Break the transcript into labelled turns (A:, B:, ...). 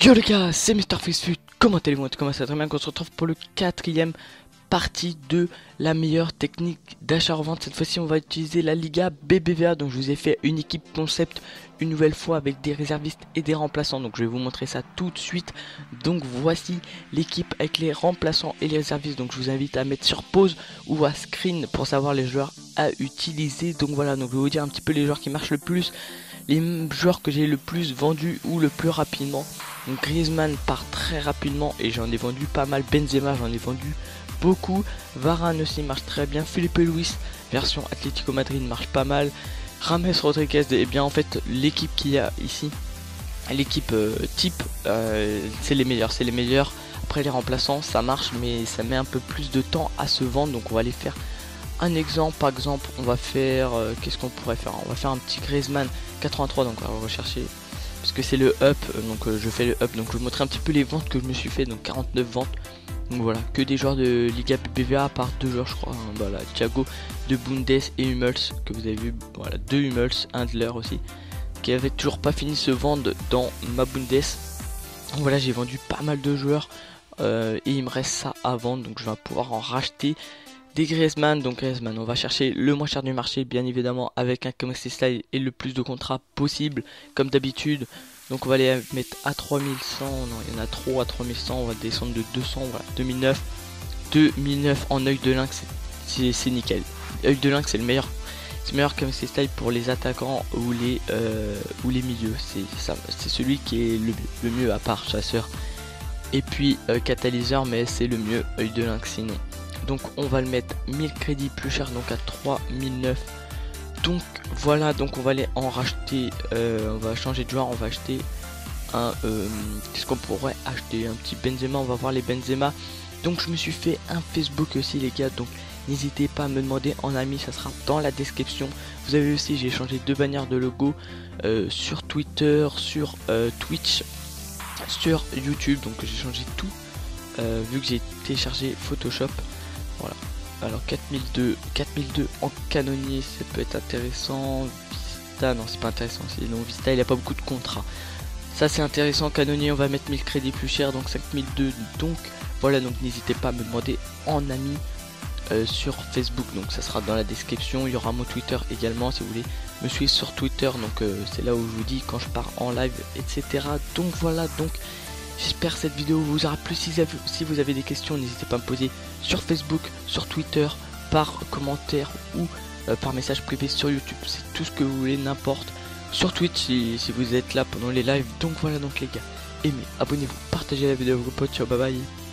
A: Yo les gars, c'est MrFreezeFut, comment allez-vous? Comment ça va très bien, qu'on se retrouve pour le quatrième partie de la meilleure technique d'achat-revente. Cette fois-ci on va utiliser la Liga BBVA, donc je vous ai fait une équipe concept une nouvelle fois avec des réservistes et des remplaçants, donc je vais vous montrer ça tout de suite. Donc voici l'équipe avec les remplaçants et les réservistes, donc je vous invite à mettre sur pause ou à screen pour savoir les joueurs à utiliser. Donc voilà, donc je vais vous dire un petit peu les joueurs qui marchent le plus, les joueurs que j'ai le plus vendus ou le plus rapidement. Donc Griezmann part très rapidement et j'en ai vendu pas mal. Benzema j'en ai vendu beaucoup. Varane aussi marche très bien. Felipe Luis version Atlético Madrid marche pas mal. James Rodriguez, et bien en fait l'équipe qu'il y a ici, l'équipe type, c'est les meilleurs. Après les remplaçants ça marche mais ça met un peu plus de temps à se vendre, donc on va aller faire un exemple. Par exemple on va faire, qu'est-ce qu'on pourrait faire, on va faire un petit Griezmann 83, donc on va rechercher parce que c'est le up, donc je fais le up, donc je vais vous montrer un petit peu les ventes que je me suis fait, donc 49 ventes. Donc voilà, que des joueurs de Liga BBVA à part deux joueurs je crois, hein, voilà, Thiago de Bundes et Hummels que vous avez vu, voilà, deux Hummels, Handler aussi, qui avait toujours pas fini de se vendre dans ma Bundes. Donc voilà, j'ai vendu pas mal de joueurs et il me reste ça à vendre, donc je vais pouvoir en racheter des Griezmann. Donc Griezmann, on va chercher le moins cher du marché bien évidemment avec un Commerce Style et le plus de contrats possible comme d'habitude. Donc on va les mettre à 3100, non il y en a trop à 3100, on va descendre de 200, voilà, 2009 en œil de lynx, c'est nickel. Œil de lynx c'est le meilleur Commerce Style pour les attaquants ou les milieux, c'est celui qui est le mieux à part chasseur et puis catalyseur, mais c'est le mieux œil de lynx sinon. Donc on va le mettre 1000 crédits plus cher, donc à 3009. Donc voilà, donc on va aller en racheter, on va changer de joueur, on va acheter un, qu'est-ce qu'on pourrait acheter, un petit Benzema, on va voir les Benzema. Donc je me suis fait un Facebook aussi les gars, donc n'hésitez pas à me demander en ami, ça sera dans la description. Vous avez aussi, j'ai changé deux bannières de logo sur Twitter, sur Twitch, sur YouTube, donc j'ai changé tout vu que j'ai téléchargé Photoshop. Voilà, alors 4002 en canonnier, ça peut être intéressant. Vista, non c'est pas intéressant, c'est non, Vista il a pas beaucoup de contrats. Ça c'est intéressant, canonnier on va mettre 1000 crédits plus cher, donc 5002. Donc voilà, donc n'hésitez pas à me demander en ami sur Facebook, donc ça sera dans la description. Il y aura mon Twitter également si vous voulez me suivre sur Twitter, donc c'est là où je vous dis quand je pars en live, etc. Donc voilà, donc j'espère que cette vidéo vous aura plu. Si vous avez des questions, n'hésitez pas à me poser sur Facebook, sur Twitter, par commentaire ou par message privé sur YouTube. C'est tout ce que vous voulez, n'importe. Sur Twitch si vous êtes là pendant les lives. Donc voilà, donc les gars, aimez, abonnez-vous, partagez la vidéo avec vos potes. Ciao, bye bye.